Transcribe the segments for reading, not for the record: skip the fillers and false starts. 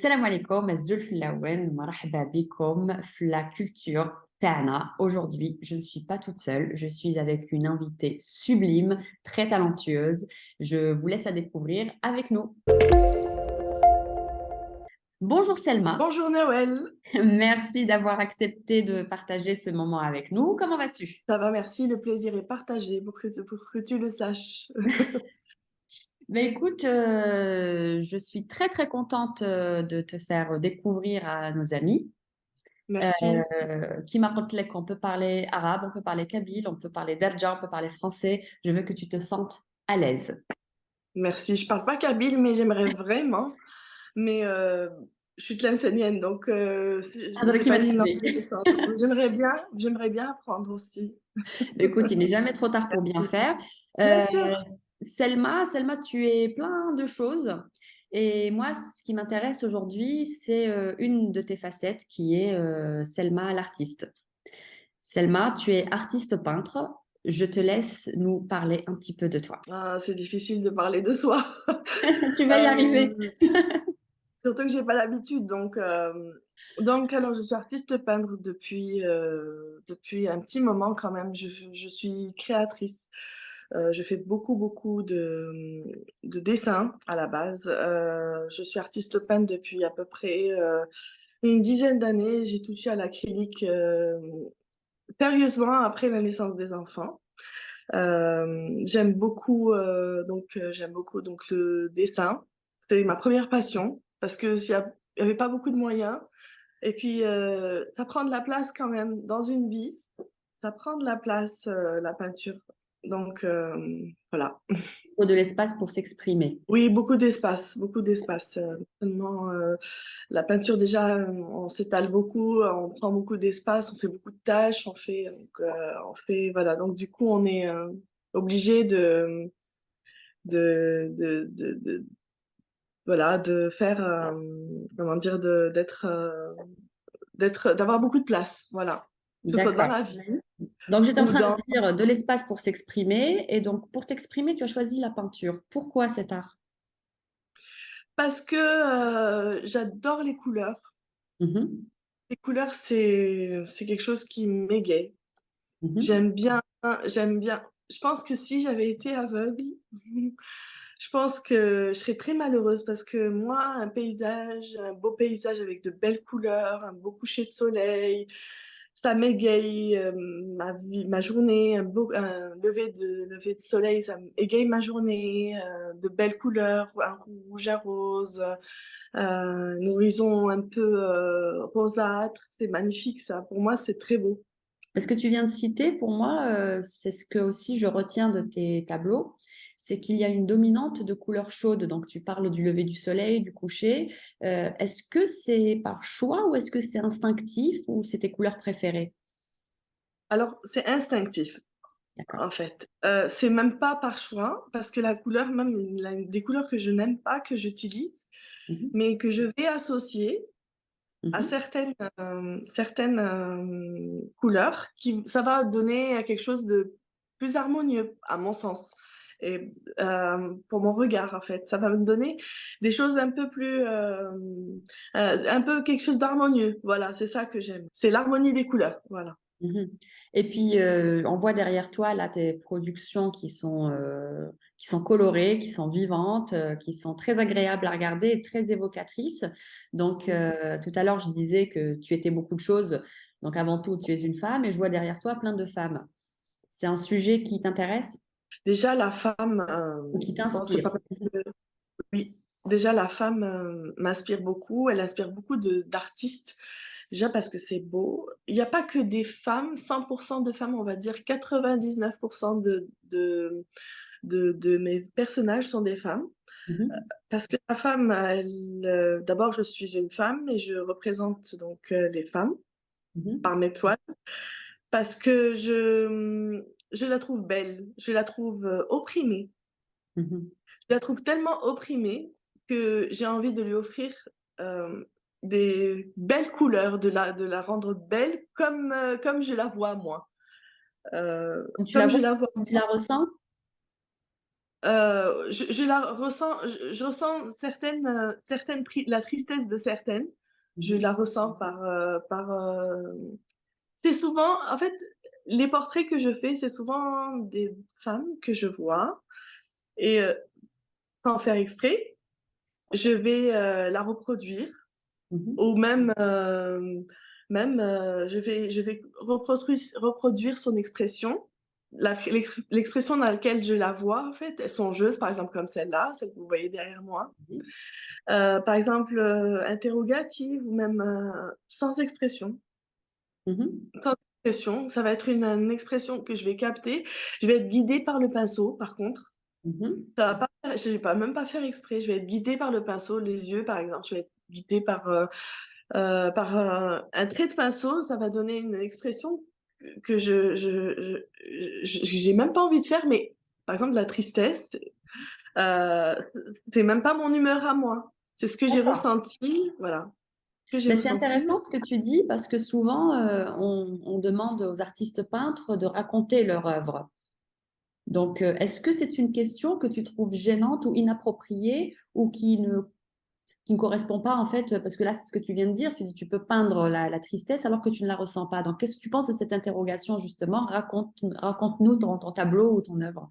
السلام عليكم الزول في الأول مرحبا بكم في la culture تاعنا. Aujourd'hui, je ne suis pas toute seule, je suis avec une invitée sublime, très talentueuse. Je vous laisse la découvrir avec nous. Bonjour Selma, Bonjour Noël, merci d'avoir accepté de partager ce moment avec nous. Comment vas-tu? ça va, merci, le plaisir est partagé pour que tu le saches. Ben écoute, je suis très très contente de te faire découvrir à nos amis. Merci, Kima Kotlek, on peut parler arabe, on peut parler kabyle, on peut parler darja, on peut parler français. Je veux que tu te sentes à l'aise. merci. Je parle pas kabyle, mais j'aimerais vraiment. Mais je suis tlemcenienne, donc Adore c'est pas Kima une langue Thabek. de naissance. Donc, j'aimerais bien apprendre aussi. Écoute, il n'est jamais trop tard pour bien faire. Bien Euh, sûr. Selma, tu es plein de choses. Et moi, ce qui m'intéresse aujourd'hui, c'est une de tes facettes qui est Selma l'artiste. Selma, tu es artiste peintre. Je te laisse nous parler un petit peu de toi. Ah, c'est difficile de parler de soi. Tu vas y arriver. Euh, Surtout que j'ai pas l'habitude. Donc, alors, je suis artiste peintre depuis un petit moment quand même. Je suis créatrice. Je fais beaucoup de dessins à la base. Je suis artiste peintre depuis à peu près une dizaine d'années. J'ai touché à l'acrylique sérieusement après la naissance des enfants. J'aime beaucoup donc le dessin. C'était ma première passion parce que il y avait pas beaucoup de moyens. Et puis ça prend de la place quand même dans une vie. Ça prend de la place la peinture. Donc voilà. Il faut de l'espace pour s'exprimer. Oui, beaucoup d'espace, beaucoup d'espace. Seulement, la peinture déjà, on s'étale beaucoup, on prend beaucoup d'espace, on fait beaucoup de tâches, on fait voilà. Donc du coup, on est obligé de voilà, de faire, comment dire, d'avoir beaucoup de place, voilà. Que ce soit dans D'accord. la vie Donc, j'étais en ou train de dans dire de l'espace pour s'exprimer. Et donc, pour t'exprimer, tu as choisi la peinture. Pourquoi cet art? parce que j'adore les couleurs. Mhm, Les couleurs, c'est quelque chose qui m'égaye. mhm. J'aime bien, j'aime bien. Je pense que si j'avais été aveugle, je pense que je serais très malheureuse parce que moi, un beau paysage avec de belles couleurs, un beau coucher de soleil, ça m'égaye ma journée, lever de soleil, ça m'égaye ma journée, de belles couleurs, un rouge, un rose, un horizon un peu rosâtre, c'est magnifique ça. Pour moi, c'est très beau. Ce que tu viens de citer, pour moi, c'est ce que aussi je retiens de tes tableaux, c'est qu'il y a une dominante de couleurs chaudes. Donc, tu parles du lever du soleil, du coucher. Est-ce que c'est par choix ou est-ce que c'est instinctif ou c'est tes couleurs préférées? Alors, c'est instinctif. D'accord. En fait, c'est même pas par choix parce que la couleur même il y a des couleurs que je n'aime pas, que j'utilise, Mhm, mais que je vais associer à mhm. certaines couleurs qui ça va donner quelque chose de plus harmonieux à mon sens et pour mon regard en fait. Ça va me donner des choses un peu plus, un peu quelque chose d'harmonieux. Voilà, c'est ça que j'aime. C'est l'harmonie des couleurs, voilà. Mhm. Et puis, on voit derrière toi là tes productions qui sont colorées, qui sont vivantes, qui sont très agréables à regarder et très évocatrices. Donc, Merci. tout à l'heure, je disais que tu étais beaucoup de choses. Donc, avant tout, tu es une femme et je vois derrière toi plein de femmes. C'est un sujet qui t'intéresse Déjà la femme, ou qui bon c'est t'inspire? pas oui, déjà la femme, m'inspire beaucoup, elle inspire beaucoup de d'artistes. Déjà parce que c'est beau. Il y a pas que des femmes, 100 de femmes, on va dire 99 de mes personnages sont des femmes. Mhm, Parce que la femme, elle, d'abord je suis une femme et je représente donc, les femmes mhm, par mes toiles. Parce que je la trouve belle, je la trouve, opprimée. mhm. Je la trouve tellement opprimée que j'ai envie de lui offrir, hem, des belles couleurs, de la rendre belle comme je la vois moi. Quand tu la Comme vois, je la vois quand tu la ressens? Je la ressens, je ressens la tristesse de certaines, je Mhm. la ressens c'est souvent en fait, les portraits que je fais, c'est souvent des femmes que je vois et sans faire exprès, je vais, la reproduire Mhm. ou je vais reproduire son expression, l'expression dans laquelle je la vois, en fait, songeuse, par exemple, comme celle-là, celle que vous voyez derrière moi. Mhm. Par exemple, interrogative ou même, sans expression. Mhm. Sans expression, ça va être une expression que je vais capter. Je vais être guidée par le pinceau, par contre. Mhm. Ça va pas Je vais pas même pas faire exprès, je vais être guidée par le pinceau, les yeux, par exemple, je vais être guidée un trait de pinceau, ça va donner une expression que j'ai même pas envie de faire, mais par exemple, la tristesse, heu, c'est même pas mon humeur à moi. C'est ce que j'ai D'accord. ressenti, voilà, ce que j'ai Mais c'est ressenti. intéressant ce que tu dis parce que souvent, on demande aux artistes peintres de raconter leur œuvre. Donc, est-ce que c'est une question que tu trouves gênante ou inappropriée ou qui ne correspond pas en fait, parce que là, c'est ce que tu viens de dire, tu dis tu peux peindre la tristesse alors que tu ne la ressens pas. Donc, qu'est-ce que tu penses de cette interrogation justement? Raconte-nous ton tableau ou ton œuvre.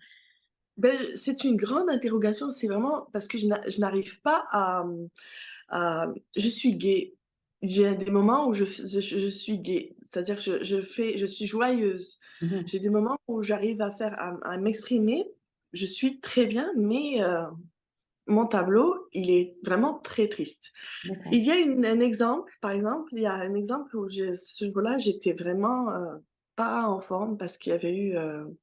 Ben, c'est une grande interrogation, c'est vraiment parce que je n'arrive pas je suis gaie. J'ai des moments où je suis gaie, c'est-à-dire que je suis joyeuse. Mhm. J'ai des moments où j'arrive à m'exprimer, je suis très bien, mais mon tableau, il est vraiment très triste. D'accord. Il y a un exemple, par exemple, il y a un exemple où ce jour-là, j'étais vraiment, pas en forme parce il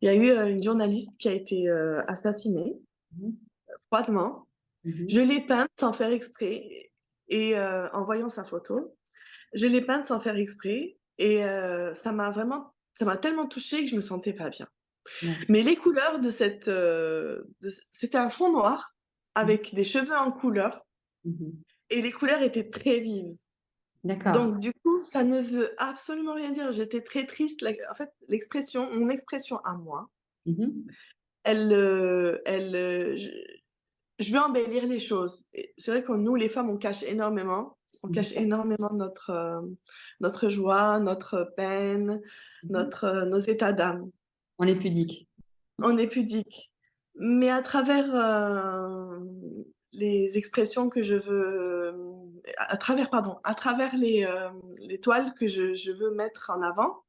y a eu, une journaliste qui a été, assassinée Mhm. froidement. Je Mhm. l'ai peinte sans faire exprès et en voyant sa photo, je l'ai peinte sans faire exprès et ça m'a tellement touchée que je me sentais pas bien. Ouais. Mais les couleurs c'était un fond noir Mhm. avec des cheveux en couleur Mhm. et les couleurs étaient très vives. D'accord. Donc du coup, ça ne veut absolument rien dire. J'étais très triste, en fait, mon expression à moi, Mhm. je veux embellir les choses. Et c'est vrai que nous, les femmes, on cache énormément. On cache Mhm. énormément notre joie, notre peine, Mhm. nos états d'âme. On est pudique. On est pudique. Mais à travers, les expressions que je veux, à travers les toiles que je veux mettre en avant,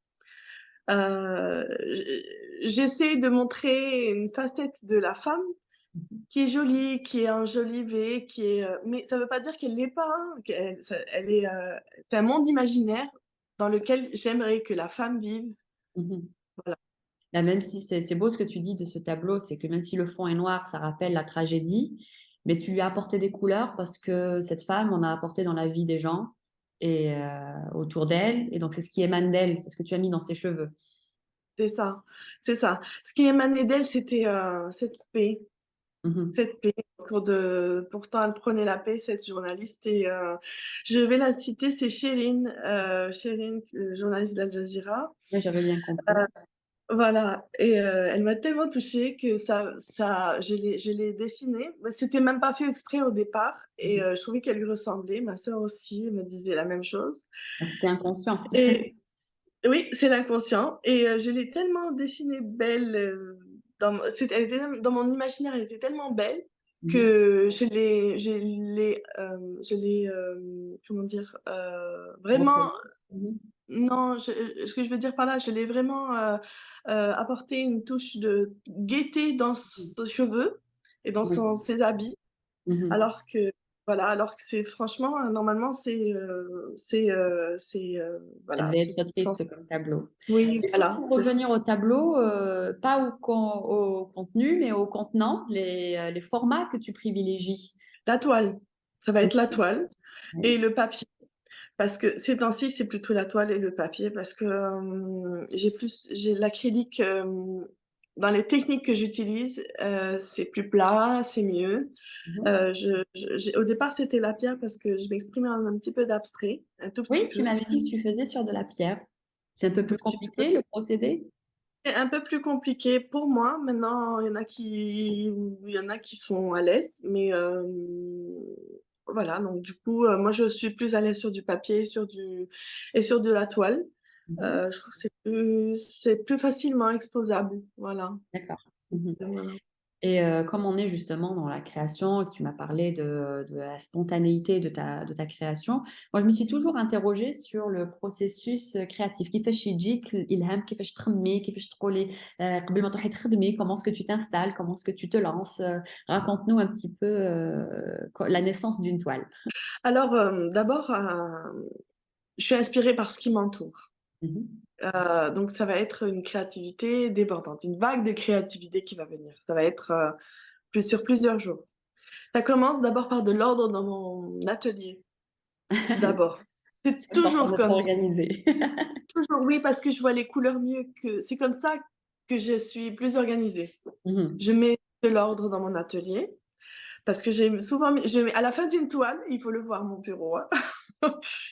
j'essaie de montrer une facette de la femme qui est jolie, qui est enjolivée, mais ça veut pas dire qu'elle l'est pas, hein, elle est, c'est un monde imaginaire dans lequel j'aimerais que la femme vive. Mhm. Voilà, Là, même si c'est beau ce que tu dis de ce tableau, c'est que même si le fond est noir, ça rappelle la tragédie, mais tu lui as apporté des couleurs parce que cette femme en a apporté dans la vie des gens et autour d'elle. Et donc, c'est ce qui émane d'elle, c'est ce que tu as mis dans ses cheveux. c'est ça, c'est ça. Ce qui émanait d'elle, c'était, Mhm. cette paix pourtant elle prenait la paix, cette journaliste et je vais la citer, c'est Chérine, journaliste d'Al Jazeera. Oui, j'avais bien compris. Voilà et elle m'a tellement touchée que je l'ai dessinée. Bah, c'était même pas fait exprès au départ et Mhm. je trouvais qu'elle lui ressemblait. Ma sœur aussi me disait la même chose Ah, c'était inconscient. et oui, c'est l'inconscient et je l'ai tellement dessinée belle, elle était dans mon imaginaire, elle était tellement belle Mhm. que je l'ai, comment dire? Vraiment Reproduit. Mhm. non, ce que je veux dire par là, je l'ai vraiment, apporté une touche de gaieté dans ses cheveux et dans Oui. ses habits, Mhm. alors que voilà, alors que c'est franchement, normalement, Ça voilà, devait c'est être censé triste comme tableau. oui, Du coup, voilà, pour c'est ça. revenir au tableau, pas au contenu, mais au contenant, les formats que tu privilégies. La toile, ça va être la Mhm. toile et Oui. le papier. Parce que ces temps-ci, c'est plutôt la toile et le papier parce que, j'ai l'acrylique, dans les techniques que j'utilise, c'est plus plat, c'est mieux. Mhm. Au départ, c'était la pierre parce que je m'exprimais en un petit peu d'abstrait, un tout petit Oui, tu peu, m'avais dit que tu faisais sur de la pierre. C'est un peu tout plus petit peu. compliqué, le procédé? C'est un peu plus compliqué pour moi. Maintenant, il y en a qui sont à l'aise, mais voilà, donc du coup, moi, je suis plus à l'aise sur du papier, sur de la toile. Mhm. Je trouve que c'est plus facilement exposable, voilà. D'accord. Mhm. Voilà. Et comme on est justement dans la création et que tu m'as parlé de la spontanéité de ta création, moi je me suis toujours interrogée sur le processus créatif. كيفاش يجيك الإلهام كيفاش تخمي كيفاش تقولي قبل ما تروحي تخدمي comment est-ce que tu t'installes comment est-ce que tu te lances raconte-nous un petit peu la naissance d'une toile. Alors, d'abord, je suis inspirée par ce qui m'entoure. Mhm. Donc ça va être une créativité débordante, une vague de créativité qui va venir. Ça va être, sur plusieurs jours. Ça commence d'abord par de l'ordre dans mon atelier, d'abord. C'est C'est important toujours d'être comme ça, organisé. toujours, oui, parce que je vois les couleurs mieux que c'est comme ça que je suis plus organisée. Mhm. Je mets de l'ordre dans mon atelier parce que j'ai souvent mis je mets à la fin d'une toile, il faut le voir mon bureau, hein.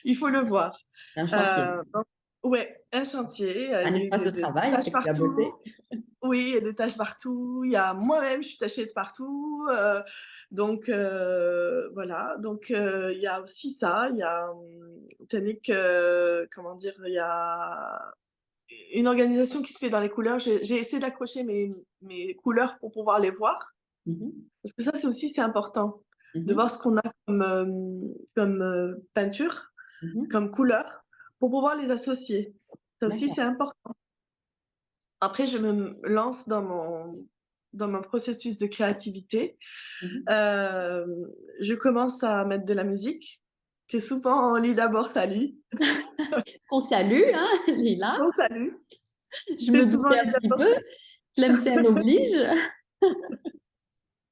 Il faut le voir. C'est un chantier, Donc ouais, un chantier un avec espace de des travail, taches c'est que tu as bossé. partout. Oui, il y a des taches partout, il y a moi-même, je suis tachée de partout, donc voilà, donc il y a aussi ça, il y a, tandis que, comment dire? Il y a une organisation qui se fait dans les couleurs. J'ai essayé d'accrocher mes couleurs pour pouvoir les voir, Mhm. parce que ça, c'est important, de Mhm. voir ce qu'on a comme, peinture, Mhm. comme couleur, pour pouvoir les associer. Ça aussi, D'accord. c'est important. Après, je me lance dans mon processus de créativité. Mhm. Hem, je commence à mettre de la musique. C'est souvent Lila Borsali. Qu'on salue, hein, Lila. On salue. Je me C'est souvent doutais un Lila petit peu. Borsali. Tlemcen oblige.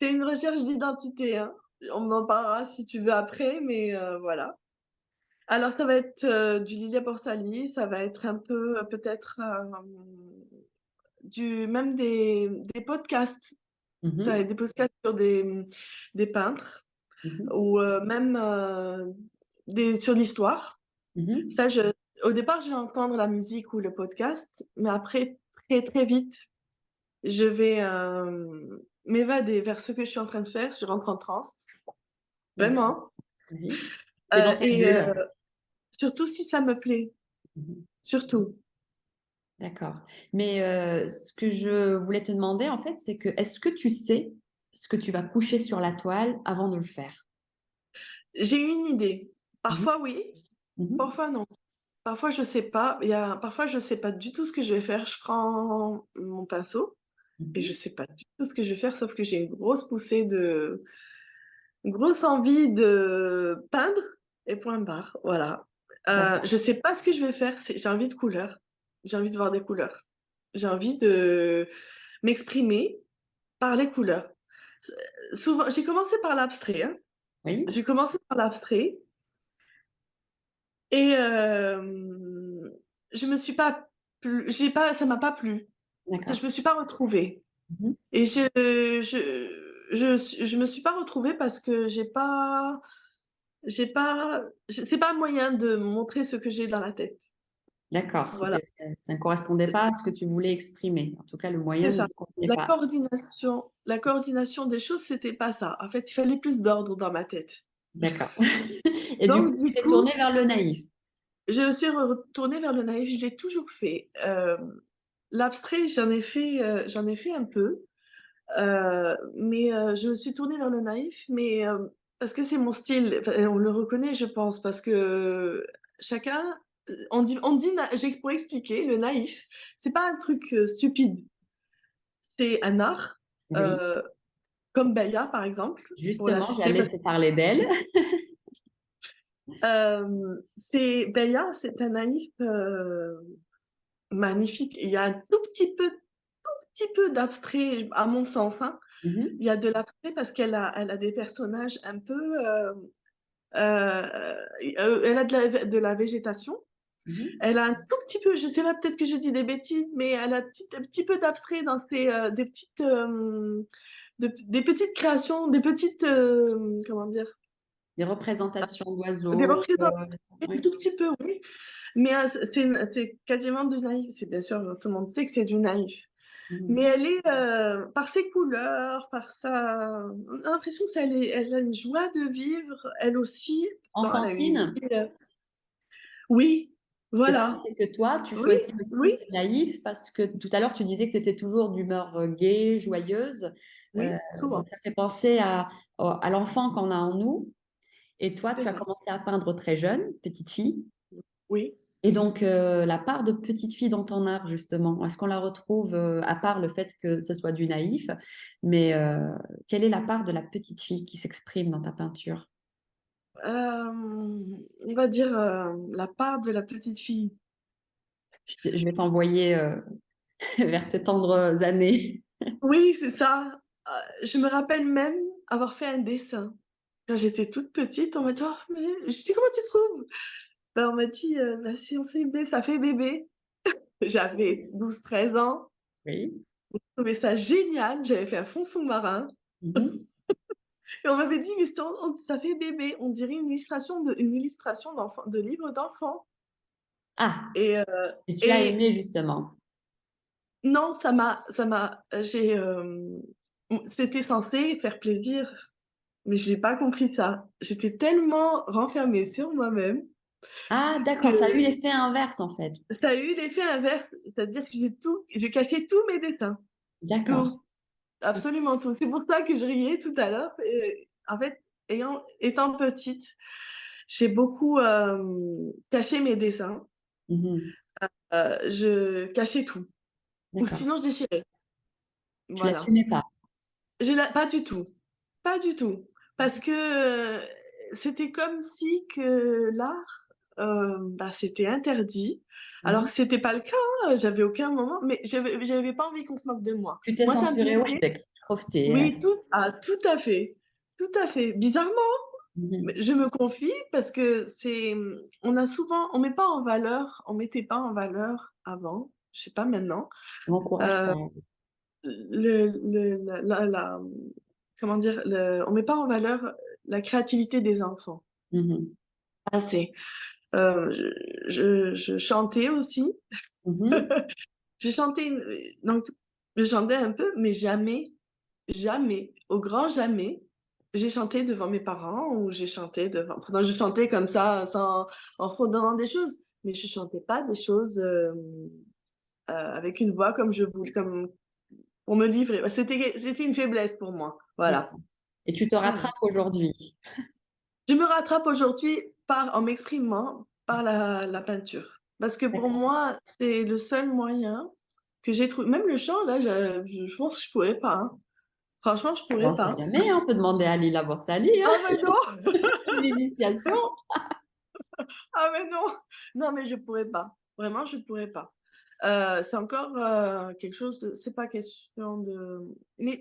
C'est une recherche d'identité, hein. On en parlera si tu veux après, mais voilà. Alors ça va être, du Lilia Borsali, ça va être un peu, peut-être, du même des podcasts. Ça va Mhm. être des podcasts sur des peintres Mhm. ou même, sur l'histoire. Mhm. Ça, au départ, je vais entendre la musique ou le podcast, mais après, très, très vite, je vais, m'évader vers ce que je suis en train de faire. Je rentre en transe, D'accord. vraiment, Oui. Tu es dans ta et bulle. surtout si ça me plaît, Mhm. surtout. D'accord. Mais ce que je voulais te demander, en fait, c'est que est-ce que tu sais ce que tu vas coucher sur la toile avant de le faire? J'ai une idée. Mhm. Parfois oui, Mhm. parfois non. Parfois je sais pas, parfois je sais pas du tout ce que je vais faire. Je prends mon pinceau et je Mhm. sais pas du tout ce que je vais faire, sauf que j'ai une grosse envie de peindre et point barre, voilà. Ça sent. Je sais pas ce que je vais faire, j'ai envie de couleurs. J'ai envie de voir des couleurs. J'ai envie de m'exprimer par les couleurs. S Souvent j'ai commencé par l'abstrait, hein. Oui. J'ai commencé par l'abstrait et je me suis pas j'ai pas ça m'a pas plu. Je D'accord. me suis pas retrouvée Mhm. et je me suis pas retrouvée parce que c'est pas un moyen de montrer ce que j'ai dans la tête. D'accord. Voilà, Ça ne correspondait pas à ce que tu voulais exprimer. En tout cas, le moyen c'est ne ça. te convenait pas. La coordination des choses, c'était pas ça. En fait, il fallait plus d'ordre dans ma tête. D'accord. Et du coup, Donc tu du t'es coup, tournée vers le naïf. je me suis retournée vers le naïf, je l'ai toujours fait. L'abstrait, j'en ai fait un peu, mais je me suis tournée vers le naïf, mais parce que c'est mon style, enfin, et on le reconnaît, je pense, parce que chacun, on dit na j'ai pour expliquer, le naïf, c'est pas un truc, stupide. C'est un art, Oui. heu, comme Baya, par exemple, pour la Justement, citer j'allais parce te parler d'elle. c'est Baya, c'est un naïf, magnifique. Il y a un tout petit peu d'abstrait, à mon sens, hein. Mhm. Il y a de l'abstrait parce qu'elle a des personnages un peu, elle a de la végétation. Mhm. Elle a un tout petit peu, je sais pas, peut-être que je dis des bêtises, mais elle a un petit peu d'abstrait dans ses, des petites créations, des petites, comment dire? Des représentations Des d'oiseaux. représentations, un Oui. tout petit peu, oui. Mais c'est quasiment du naïf. C'est bien sûr, tout le monde sait que c'est du naïf. Mais Mhm. elle est, par ses couleurs, par sa on a l'impression que elle a une joie de vivre, elle aussi. Pourtant, elle a une Enfantine, vie, oui, c'est ça, voilà. c'est que toi, tu Oui, choisis aussi oui, ce naïf parce que tout à l'heure, tu disais que tu étais toujours d'humeur gaie, joyeuse. Euh, oui, souvent, donc, ça fait penser à l'enfant qu'on a en nous. Et toi, c'est tu as ça. commencé à peindre très jeune, petite fille. Oui. Et donc, la part de petite fille dans ton art, justement, est-ce qu'on la retrouve, à part le fait que ce soit du naïf, mais quelle est la part de la petite fille qui s'exprime dans ta peinture? On va dire, la part de la petite fille. Je vais t'envoyer vers tes tendres années. Oui, c'est ça. Je me rappelle même avoir fait un dessin. Quand j'étais toute petite, on m'a dit: «Oh mais» je dis: «Comment tu trouves?» Bah, on m'a dit, «Bah, si on fait B, ça fait bébé». J'avais 12, 13 ans, Oui. je trouvais ça génial, j'avais fait un fond sous-marin Mhm. et on m'avait dit: «Mais ça fait bébé, on dirait une illustration de livre d'enfant» Ah, et et tu as et aimé, justement. non, c'était censé faire plaisir, mais j'ai pas compris ça. J'étais tellement renfermée sur moi-même Ah, d'accord, ça a eu que l'effet inverse, en fait. ça a eu l'effet inverse, c'est-à-dire que j'ai caché tous mes dessins, D'accord. tout. Absolument tout. C'est pour ça que je riais tout à l'heure et en fait, étant petite, j'ai beaucoup, caché mes dessins, Mhm. je cachais tout ou D'accord. sinon je déchirais. Tu Voilà. l'assumais pas. Pas du tout, pas du tout. Parce que, c'était comme si que l'art, bah, c'était interdit, alors Mhm. que c'était pas le cas, hein, j'avais aucun moment mais j'avais pas envie qu'on se moque de moi. Tu t'es Moi, ça me censurée au plaisait. texte, profité. Oui, tout à fait, tout à fait. Bizarrement, mais Mhm. je me confie parce que on mettait pas en valeur avant, je sais pas maintenant, On n'encourage heu, pas. la comment dire? On met pas en valeur la créativité des enfants. Mhm. Assez. Je chantais aussi. Mhm. J'ai chanté donc je chantais un peu, mais jamais, jamais, au grand jamais, j'ai chanté devant mes parents ou j'ai chanté devant non, je chantais comme ça sans en fredonnant des choses, mais je chantais pas des choses, avec une voix comme je voulais comme pour me livrer. C'était une faiblesse pour moi, voilà. D'accord. Et tu te Voilà. rattrapes aujourd'hui. Je me rattrape aujourd'hui en m'exprimant par la peinture. Parce que pour D'accord. moi, c'est le seul moyen que j'ai trouvé. Même le chant, là, je pense que je pourrais pas, hein. Franchement, je Bon, on pourrais sait pas. jamais, hein, on peut demander à Lila Borsali, Ah hein, mais non! une initiation. Ah mais non! Non, mais je pourrais pas. Vraiment, je pourrais pas. C'est encore, quelque chose de c'est pas question de mais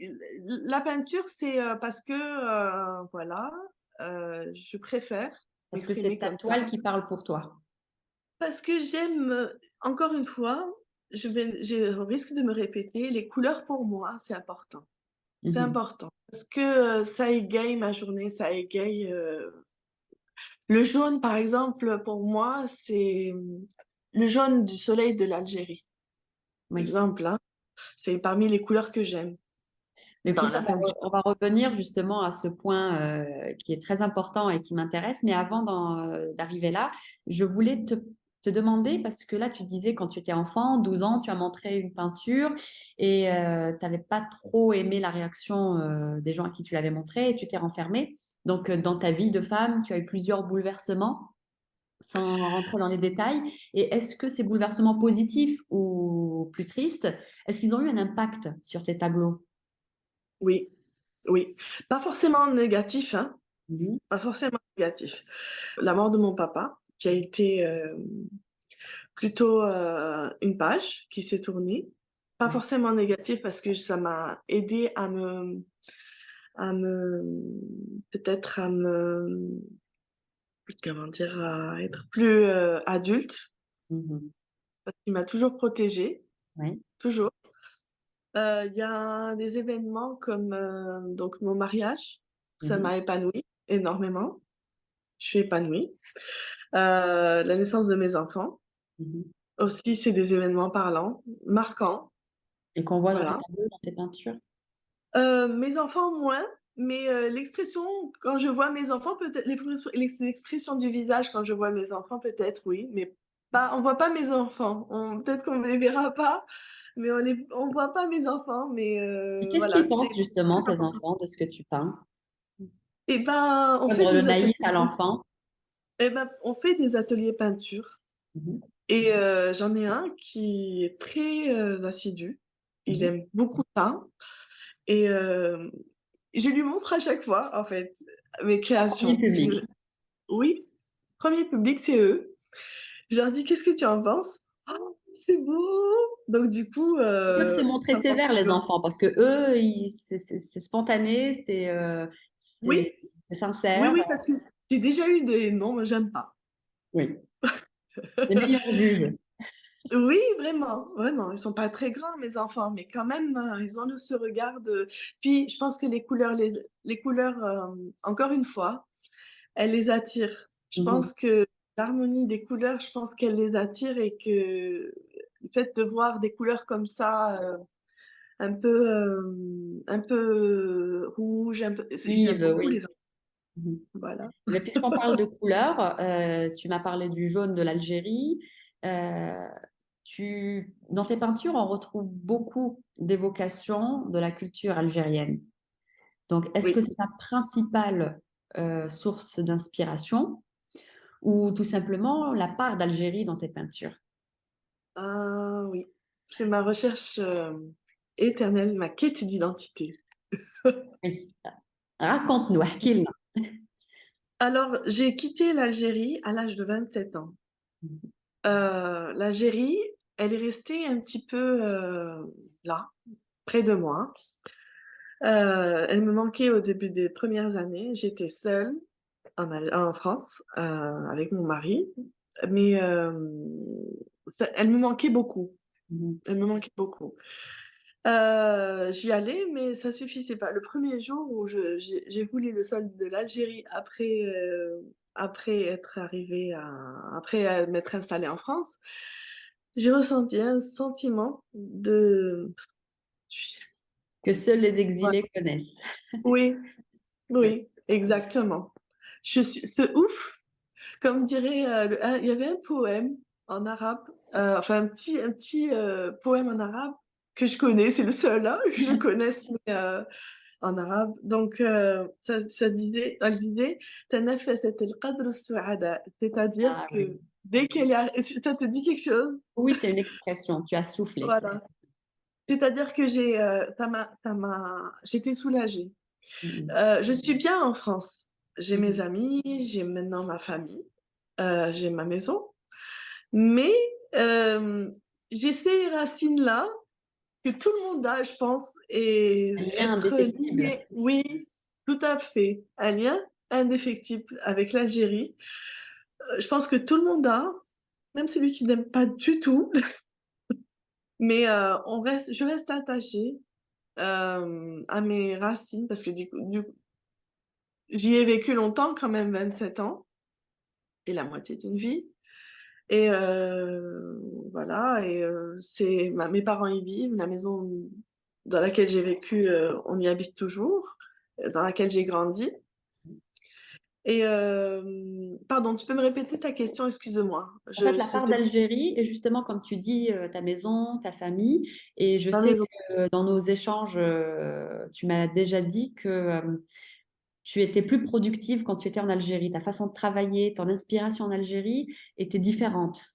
la peinture, c'est, parce que, voilà, je préfère Parce que c'est m'exprimer ta comme ça. toile qui parle pour toi. Parce que j'aime, encore une fois, je risque de me répéter, les couleurs pour moi, c'est important. C'est Mhm. important parce que, ça égaye ma journée, ça égaye, le jaune, par exemple, pour moi, c'est, le jaune du soleil de l'Algérie, Oui. exemple, hein. C'est parmi les couleurs que j'aime Mais dans écoute, la peinture. on va revenir justement à ce point qui est très important et qui m'intéresse. Mais avant d'arriver là, je voulais te demander, parce que là, tu disais quand tu étais enfant, 12 ans, tu as montré une peinture et tu n'avais pas trop aimé la réaction des gens à qui tu l'avais montré et tu t'es renfermée. Donc, dans ta vie de femme, tu as eu plusieurs bouleversements sans rentrer dans les détails. Et est-ce que ces bouleversements positifs ou plus tristes, est-ce qu'ils ont eu un impact sur tes tableaux? Oui, oui. Pas forcément négatif, hein, Mhm. pas forcément négatif. La mort de mon papa, qui a été, plutôt, une page qui s'est tournée. Pas Ouais. forcément négatif parce que ça m'a aidée à me peut-être à me comment dire? À être plus, adulte, Mhm. parce qu'il m'a toujours protégée, Oui. toujours. Il y a des événements comme, donc mon mariage, ça Mhm. m'a épanouie énormément. je suis épanouie. La naissance de mes enfants Mhm. aussi, c'est des événements parlants, marquants, Et qu'on voit dans tes voilà. tableaux, dans tes peintures. Mes enfants moins, mais l'expression quand je vois mes enfants peut-être l'expression du visage quand je vois mes enfants peut-être oui, mais pas on voit pas mes enfants. On peut-être qu'on les verra pas, mais on voit pas mes enfants, mais Et qu'est-ce voilà, qu'ils c'est pensent justement, très tes important. enfants, de ce que tu peins? Et ben, on fait Joindre le des naïf ateliers à l'enfant. on fait des ateliers peinture Mhm. et j'en ai un qui est très, assidu. Il Mhm. aime beaucoup ça et je lui montre à chaque fois, en fait, mes Premier créations. public. Oui, premier public, c'est eux. Je leur dis: «Qu'est-ce que tu en penses?» «Oh, c'est beau!» Donc du coup, Ils peuvent se montrer ça me rend sévères, les toujours enfants, parce que eux, c'est spontané, oui, c'est oui, sincère. oui, parce que j'ai déjà eu des: «Non, moi j'aime pas». Oui, les meilleurs juges. Oui, vraiment, vraiment. Ils sont pas très grands mes enfants, mais quand même, ils ont ce regard de puis je pense que les couleurs, encore une fois, elles les attirent. Je Mhm. pense que l'harmonie des couleurs, je pense qu'elle les attire et que le fait de voir des couleurs comme ça, un peu rouge, un peu j'aime Yves, beaucoup oui. les enfants, Mhm. voilà. Mais puisqu'on parle de couleurs, tu m'as parlé du jaune de l'Algérie. Euh, dans tes peintures, on retrouve beaucoup d'évocations de la culture algérienne. Donc, est-ce que Oui. c'est ta principale source d'inspiration ou tout simplement la part d'Algérie dans tes peintures? Ah oui, c'est ma recherche, éternelle, ma quête d'identité. Oui. Raconte-nous, Hakil. Alors, j'ai quitté l'Algérie à l'âge de 27 ans. L'Algérie, elle est restée un petit peu, là, près de moi. Elle me manquait au début des premières années. J'étais seule en France, avec mon mari, mais ça elle me manquait beaucoup. Elle me manquait beaucoup. J'y allais, mais ça suffisait pas. Le premier jour où j'ai foulé le sol de l'Algérie après être arrivée après, m'être installée en France, j'ai ressenti un sentiment de tu sais Que seuls les voilà. exilés connaissent. Oui, Ouais. oui, exactement. Je suis ce ouf, comme dirait, il y avait un poème en arabe, enfin un petit poème en arabe que je connais, c'est le seul, hein, que je connaisse, mais en arabe. Donc, ça disait, elle disait: «تنفست القدر السعداء», c'est-à-dire Ah oui. que dès qu'elle est ça te dit quelque chose? Oui, c'est une expression. Tu as soufflé. Voilà. C'est-à-dire que j'étais soulagée. Mhm. Je suis bien en France. J'ai mes Mhm. amis, j'ai maintenant ma famille, j'ai ma maison, mais hem, j'ai ces racines-là que tout le monde a, je pense, et Un lien être indéfectible. lié oui, tout à fait, un lien indéfectible avec l'Algérie. Je pense que tout le monde a, même celui qui n'aime pas du tout, mais je reste attachée, à mes racines parce que du coup, j'y ai vécu longtemps quand même, 27 ans et la moitié d'une vie et voilà et mes parents y vivent, la maison dans laquelle j'ai vécu, on y habite toujours, dans laquelle j'ai grandi et pardon, tu peux me répéter ta question? Excuse-moi. En fait, Je la part c'était d'Algérie, et justement, comme tu dis, ta maison, ta famille, et je ma sais maison. que dans nos échanges, tu m'as déjà dit que tu étais plus productive quand tu étais en Algérie. Ta façon de travailler, ton inspiration en Algérie était différente.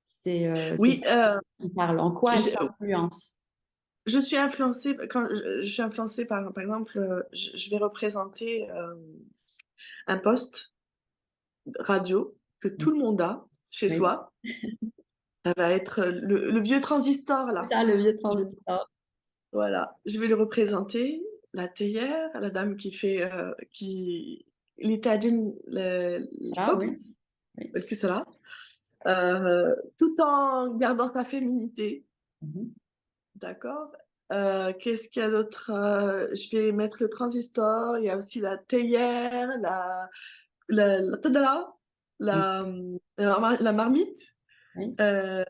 C'est Oui, ça qui me parle. En quoi elle je t'influence? je suis influencée quand je suis influencée par exemple, je vais représenter, un poste radio que tout le monde a chez Oui, soi. Ça va être, le vieux transistor c'est là. ça le vieux Je transistor. Voilà, je vais le représenter, la théière, la dame qui اللي تعجن Ça, oui. الخبز Oui. والكسرة, tout en gardant sa féminité, Mhm. d'accord? Qu'est-ce qu'il y a d'autre? Je vais mettre le transistor, il y a aussi la théière, la qadra, Mm. la marmite. Oui. Euh,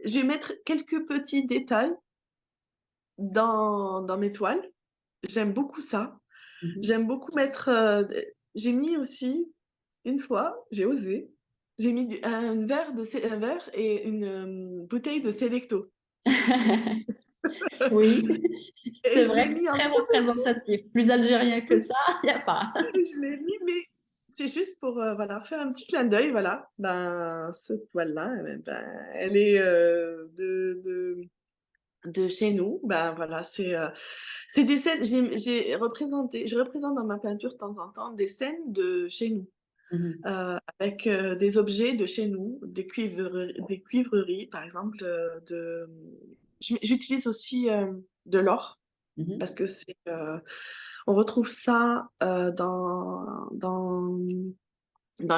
je vais mettre quelques petits détails dans mes toiles. J'aime beaucoup ça. Mhm. J'aime beaucoup mettre. J'ai mis aussi, une fois, j'ai osé, j'ai mis un verre et une bouteille de Selecto. Oui, Et c'est je l'ai vrai que mis c'est en très tout petit. représentatif. Plus algérien que ça, il n'y a pas. Je l'ai mis, mais c'est juste pour voilà, faire un petit clin d'œil. Voilà. Ben, ce poil-là, ben, elle est de chez nous. Ben, voilà, c'est des scènes. Je représente dans ma peinture de temps en temps des scènes de chez nous. Mhm. Avec des objets de chez nous, des cuivreries, par exemple. J'utilise aussi de l'or Mhm. parce que on retrouve ça dans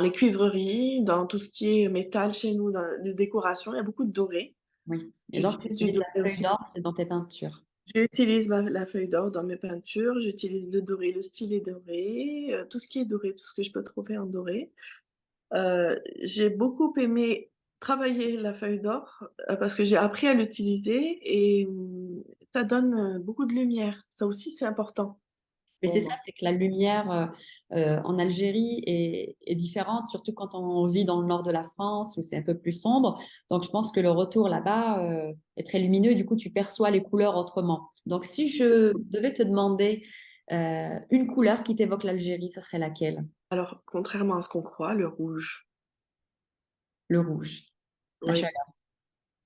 les cuivreries, dans tout ce qui est métal chez nous, dans les décorations. Il y a beaucoup de doré. Oui. Et donc, tu J'utilise du utilises la doré feuille aussi. d'or, c'est dans tes peintures. J'utilise la feuille d'or dans mes peintures. J'utilise le doré, le stylet doré, tout ce qui est doré, tout ce que je peux trouver en doré. J'ai beaucoup aimé travailler la feuille d'or parce que j'ai appris à l'utiliser et ça donne beaucoup de lumière. Ça aussi, c'est important Mais pour c'est ça, moi. c'est que la lumière en Algérie est différente, surtout quand on vit dans le nord de la France où c'est un peu plus sombre. Donc, je pense que le retour là-bas est très lumineux. Du coup, tu perçois les couleurs autrement. Donc, si je devais te demander une couleur qui t'évoque l'Algérie, ça serait laquelle? Alors, contrairement à ce qu'on croit, le rouge, Le rouge, la oui. chaleur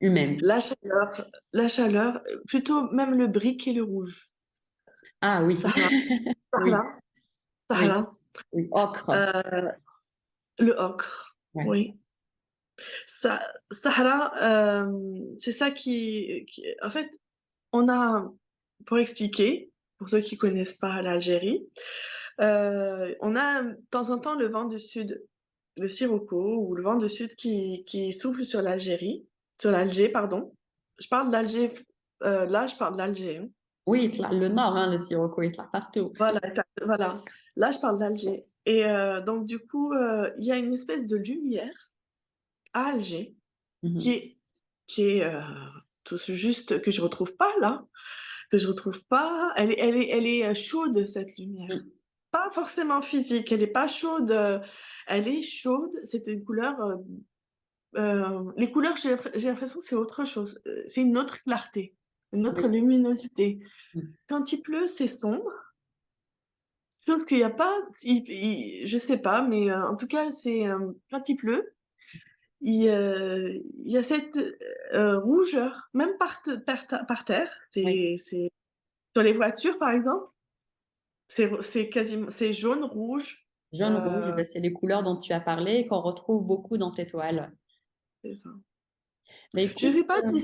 humaine. La chaleur, plutôt même le brique et le rouge. Ah oui, Sahara, oui, Sahara, oui, Sahara. oui. Ocre. Euh, le ocre, Ouais. oui. Sahara, c'est ça en fait, on a, pour expliquer, pour ceux qui connaissent pas l'Algérie, on a de temps en temps le vent du sud, le sirocco, ou le vent du sud qui souffle sur sur l'Alger, pardon. Je parle d'Alger, là, je parle de l'Alger, hein. Oui, le nord, hein, le Sirocco est là partout. Voilà, voilà. Là, je parle d'Alger. Et donc, du coup, il y a une espèce de lumière à Alger qui Mhm. est, qui est tout juste, que je retrouve pas là, que je retrouve pas. Elle est chaude, cette lumière. Mm. Pas forcément physique, elle est pas chaude, elle est chaude, c'est une couleur, les couleurs, j'ai l'impression que c'est autre chose, c'est une autre clarté, une autre Oui. luminosité. Mm. Quand il pleut, c'est sombre, chose qu'il y a pas, je sais pas, mais en tout cas, quand il pleut, il y a cette rougeur, même par terre, Oui. c'est sur les voitures, par exemple, c'est quasiment, c'est jaune, rouge, Jaune, rouge, ben, c'est les couleurs dont tu as parlé et qu'on retrouve beaucoup dans tes toiles. c'est ça. Mais Je écoute, fais pas de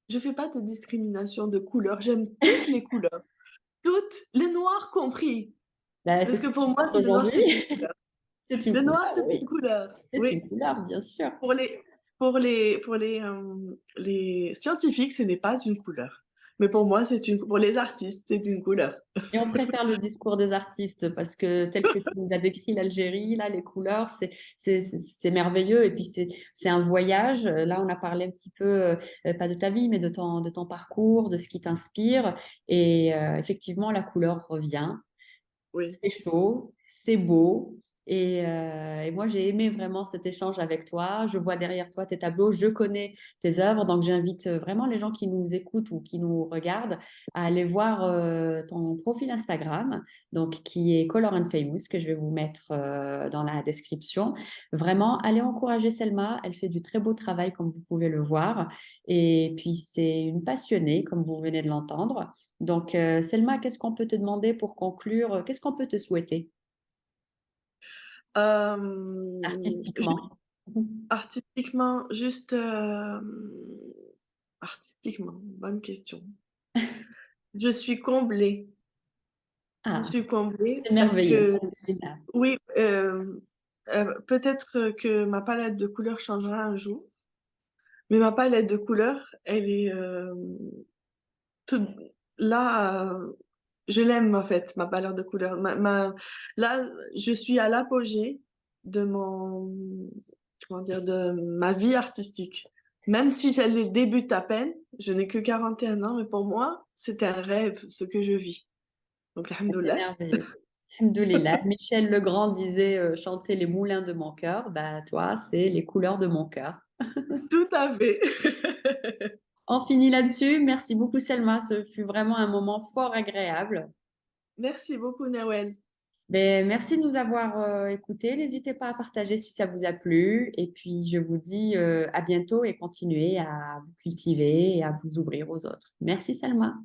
je fais pas de discrimination de couleur. J'aime toutes les couleurs, toutes, le noir compris. ben, c'est Parce ce que que pour tu moi, portes le noir, aujourd'hui. c'est une couleur. C'est une Le couleur, noir, c'est oui. une couleur. C'est une Oui. couleur, bien sûr. Les scientifiques, ce n'est pas une couleur. Mais pour moi, pour les artistes, c'est une couleur. Et on préfère le discours des artistes parce que tel que tu nous as décrit l'Algérie, là, les couleurs, c'est merveilleux. Et puis, c'est un voyage. Là, on a parlé un petit peu, pas de ta vie, mais de ton parcours, de ce qui t'inspire. Et effectivement, la couleur revient. Oui. C'est chaud, c'est beau. Et moi, j'ai aimé vraiment cet échange avec toi. Je vois derrière toi tes tableaux, je connais tes œuvres. Donc, j'invite vraiment les gens qui nous écoutent ou qui nous regardent à aller voir ton profil Instagram, donc qui est Color and Famous, que je vais vous mettre dans la description. Vraiment, allez encourager Selma. Elle fait du très beau travail, comme vous pouvez le voir. Et puis, c'est une passionnée, comme vous venez de l'entendre. Donc, Selma, qu'est-ce qu'on peut te demander pour conclure? Qu'est-ce qu'on peut te souhaiter Je- artistiquement? artistiquement, juste artistiquement, bonne question. Je suis comblée. Je Ah, suis comblée c'est parce merveilleux. que oui, peut-être que ma palette de couleurs changera un jour, mais ma palette de couleurs, elle est tout, là. Je l'aime en fait, ma palette de couleurs. Là, je suis à l'apogée de comment dire, de ma vie artistique. Même si je débute à peine, je n'ai que 41 ans, mais pour moi, c'est un rêve, ce que je vis. Donc, C'est alhamdoulilah. merveilleux. Alhamdoulilah. Michel Legrand disait chanter les moulins de mon cœur. Bah, toi, c'est les couleurs de mon cœur. Tout à fait. On finit là-dessus. Merci beaucoup, Selma. Ce fut vraiment un moment fort agréable. Merci beaucoup, Nawel. Mais merci de nous avoir écoutés. N'hésitez pas à partager si ça vous a plu. Et puis, je vous dis à bientôt et continuez à vous cultiver et à vous ouvrir aux autres. Merci, Selma.